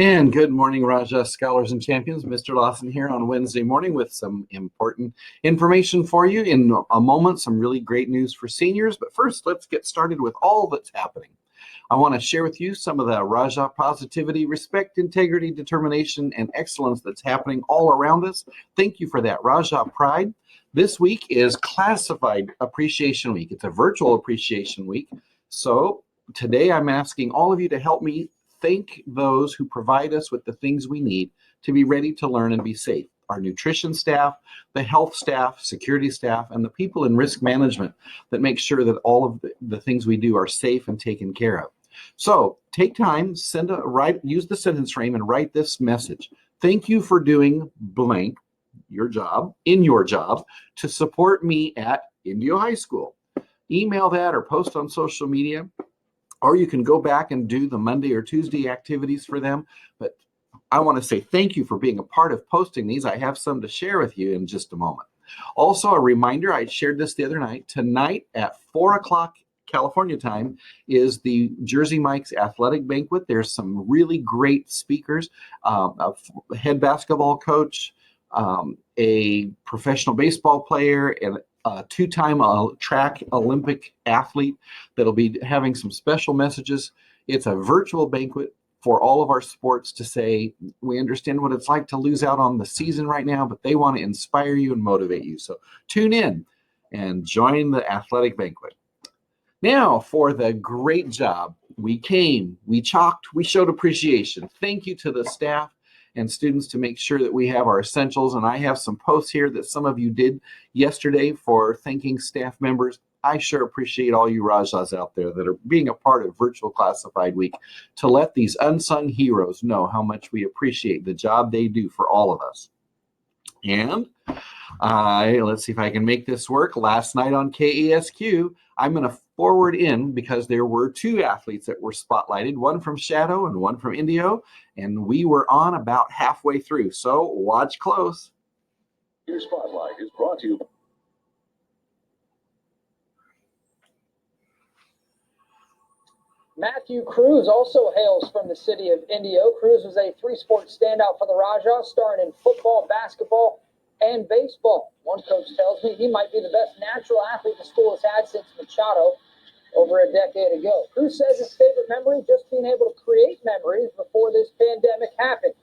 And good morning, Raja Scholars and Champions. Mr. Lawson here on Wednesday morning with some important information for you. In a moment, some really great news for seniors. But first, let's get started with all that's happening. I want to share with you some of the Raja positivity, respect, integrity, determination, and excellence that's happening all around us. Thank you for that, Raja Pride. This week is Classified Appreciation Week. It's a virtual appreciation week. So today I'm asking all of you to help me thank those who provide us with the things we need to be ready to learn and be safe. Our nutrition staff, the health staff, security staff, and the people in risk management that make sure that all of the things we do are safe and taken care of. So take time, use the sentence frame and write this message. Thank you for doing blank, your job, to support me at Indio High School. Email that or post on social media. Or you can go back and do the Monday or Tuesday activities for them. But I want to say thank you for being a part of posting these. I have some to share with you in just a moment. Also, a reminder, I shared this the other night. Tonight at 4 o'clock California time is the Jersey Mike's Athletic Banquet. There's some really great speakers, a head basketball coach, a professional baseball player, and a two-time track Olympic athlete that'll be having some special messages. It's a virtual banquet for all of our sports to say, we understand what it's like to lose out on the season right now, but they want to inspire you and motivate you. So tune in and join the athletic banquet. Now for the great job. We came, we chalked, we showed appreciation. Thank you to the staff and students to make sure that we have our essentials. And I have some posts here that some of you did yesterday for thanking staff members. I sure appreciate all you Rajas out there that are being a part of Virtual Classified Week to let these unsung heroes know how much we appreciate the job they do for all of us. And let's see if I can make this work. Last night on KESQ, I'm going to forward in because there were two athletes that were spotlighted, one from Shadow and one from Indio, and we were on about halfway through. So watch close. Your spotlight is brought to you. Matthew Cruz also hails from the city of Indio. Cruz was a three-sport standout for the Rajas, starring in football, basketball, and baseball. One coach tells me he might be the best natural athlete the school has had since Machado over a decade ago. Cruz says his favorite memory, just being able to create memories before this pandemic happened.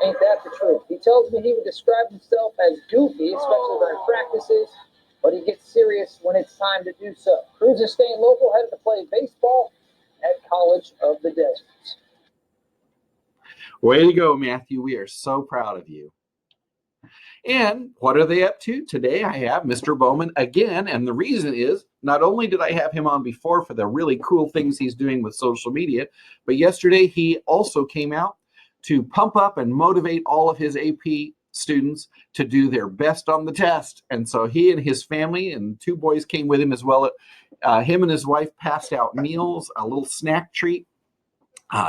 Ain't that the truth? He tells me he would describe himself as goofy, especially during practices, but he gets serious when it's time to do so. Cruz is staying local, headed to play baseball at College of the Deserts. Way to go, Matthew. We are so proud of you. And what are they up to? Today I have Mr. Bowman again, and the reason is not only did I have him on before for the really cool things he's doing with social media, but yesterday he also came out to pump up and motivate all of his AP students to do their best on the test. And so he and his family and two boys came with him as well. Him and his wife passed out meals, a little snack treat,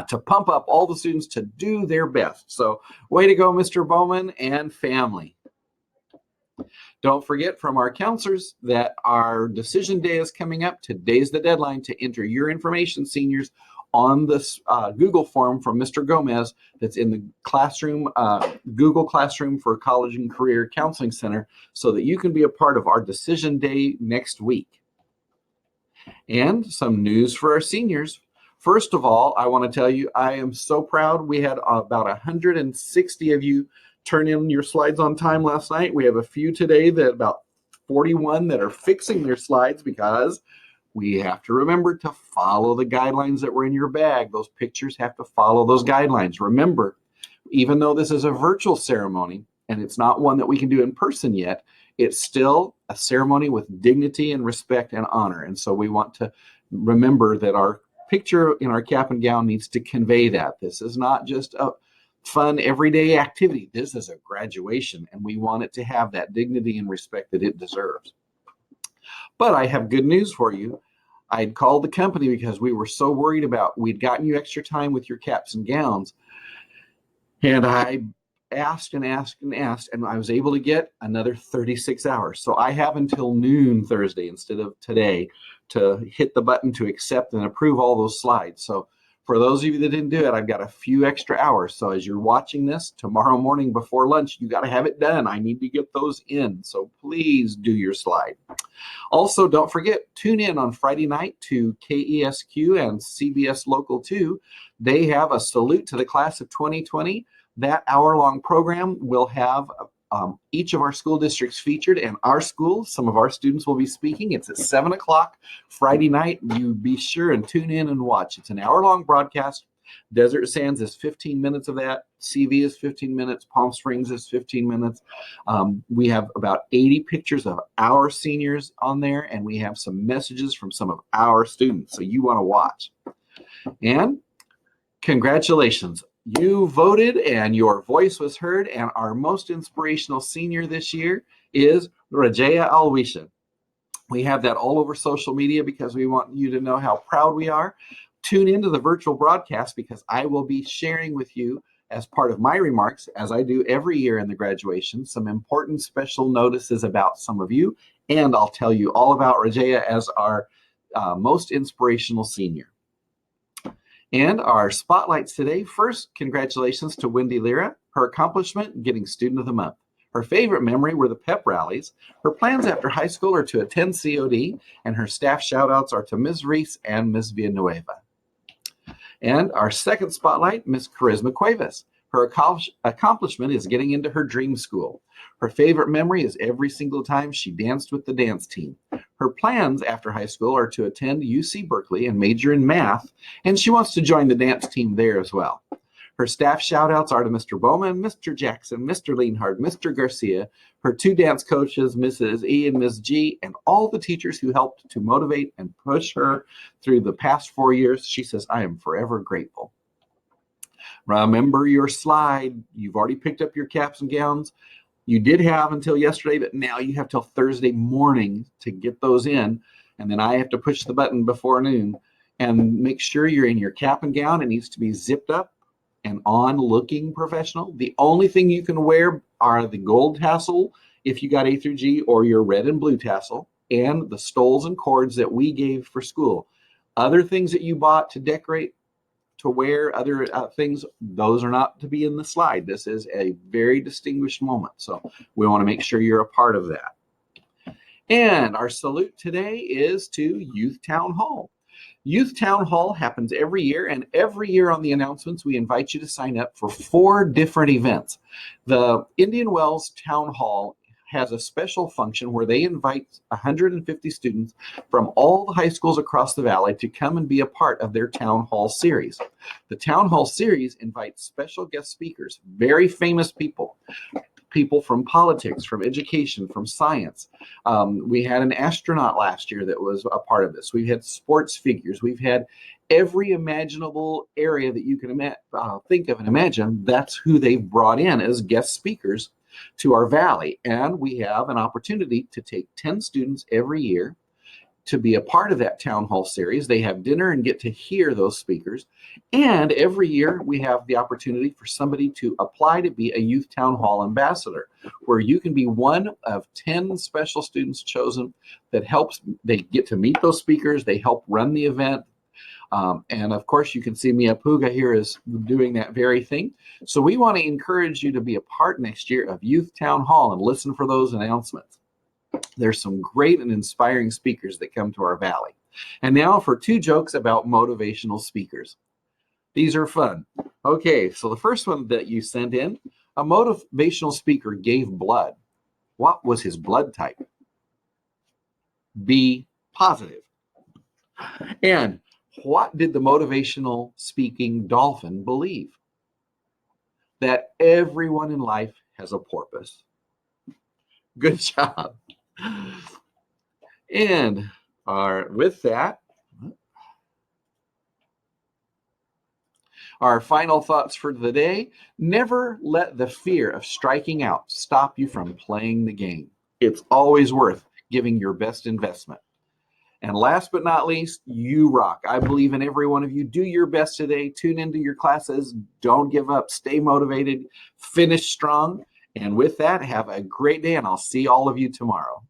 to pump up all the students to do their best. So way to go, Mr. Bowman and family. Don't forget from our counselors that our decision day is coming up. Today's the deadline to enter your information, seniors, on this Google form from Mr. Gomez that's in the classroom, Google Classroom for College and Career Counseling Center, so that you can be a part of our decision day next week. And some news for our seniors. First of all, I want to tell you, I am so proud. We had about 160 of you turn in your slides on time last night. We have a few today, that about 41 that are fixing their slides, because we have to remember to follow the guidelines that were in your bag. Those pictures have to follow those guidelines. Remember, even though this is a virtual ceremony and it's not one that we can do in person yet, it's still a ceremony with dignity and respect and honor. And so we want to remember that our picture in our cap and gown needs to convey that. This is not just a fun everyday activity. This is a graduation, and we want it to have that dignity and respect that it deserves. But I have good news for you. I'd called the company because we were so worried about, we'd gotten you extra time with your caps and gowns. And I asked and asked and asked, and I was able to get another 36 hours. So I have until noon Thursday instead of today to hit the button to accept and approve all those slides. So For those of you that didn't do it, I've got a few extra hours. So as you're watching this tomorrow morning before lunch, you got to have it done. I need to get those in. So please do your slide. Also, don't forget, tune in on Friday night to KESQ and CBS Local 2. They have a salute to the class of 2020. That hour-long program will have each of our school districts featured, and our school, some of our students will be speaking. It's at 7 o'clock Friday night. You be sure and tune in and watch. It's an hour-long broadcast. Desert Sands is 15 minutes of that. CV is 15 minutes. Palm Springs is 15 minutes. We have about 80 pictures of our seniors on there, and we have some messages from some of our students, so you want to watch. And congratulations. You voted and your voice was heard, and our most inspirational senior this year is Rajaya Alwisha. We have that all over social media because we want you to know how proud we are. Tune into the virtual broadcast because I will be sharing with you, as part of my remarks, as I do every year in the graduation, some important special notices about some of you, and I'll tell you all about Rajaya as our most inspirational senior. And our spotlights today. First, congratulations to Wendy Lira. Her accomplishment, getting Student of the Month. Her favorite memory were the pep rallies. Her plans after high school are to attend COD, and her staff shout-outs are to Ms. Reese and Ms. Villanueva. And our second spotlight, Ms. Charisma Cuevas. Her accomplishment is getting into her dream school. Her favorite memory is every single time she danced with the dance team. Her plans after high school are to attend UC Berkeley and major in math, and she wants to join the dance team there as well. Her staff shout-outs are to Mr. Bowman, Mr. Jackson, Mr. Leanhard, Mr. Garcia, her two dance coaches, Mrs. E and Ms. G, and all the teachers who helped to motivate and push her through the past 4 years. She says, I am forever grateful. Remember your slide. You've already picked up your caps and gowns. You did have until yesterday, but now you have till Thursday morning to get those in. And then I have to push the button before noon. And make sure you're in your cap and gown. It needs to be zipped up and on, looking professional. The only thing you can wear are the gold tassel if you got A through G, or your red and blue tassel, and the stoles and cords that we gave for school. Other things that you bought to decorate, to wear, other things, those are not to be in the slide. This is a very distinguished moment, so we want to make sure you're a part of that. And our salute today is to Youth Town Hall. Youth Town Hall happens every year, and every year on the announcements, we invite you to sign up for 4 different events. The Indian Wells Town Hall has a special function where they invite 150 students from all the high schools across the valley to come and be a part of their Town Hall series. The Town Hall series invites special guest speakers, very famous people, people from politics, from education, from science. We had an astronaut last year that was a part of this. We've had sports figures. We've had every imaginable area that you can think of and imagine. That's who they've brought in as guest speakers to our valley. And we have an opportunity to take 10 students every year to be a part of that town hall series. They have dinner and get to hear those speakers. And every year we have the opportunity for somebody to apply to be a youth town hall ambassador, where you can be one of 10 special students chosen that helps. They get to meet those speakers. They help run the event. And of course, you can see Mia Puga here is doing that very thing. So we want to encourage you to be a part next year of Youth Town Hall and listen for those announcements. There's some great and inspiring speakers that come to our valley. And now for 2 jokes about motivational speakers. These are fun. Okay, so the first one that you sent in, a motivational speaker gave blood. What was his blood type? B positive. And what did the motivational speaking dolphin believe? That everyone in life has a porpoise. Good job. And with that, our final thoughts for the day: never let the fear of striking out stop you from playing the game. It's always worth giving your best investment. And last but not least, you rock. I believe in every one of you. Do your best today. Tune into your classes. Don't give up. Stay motivated. Finish strong. And with that, have a great day, and I'll see all of you tomorrow.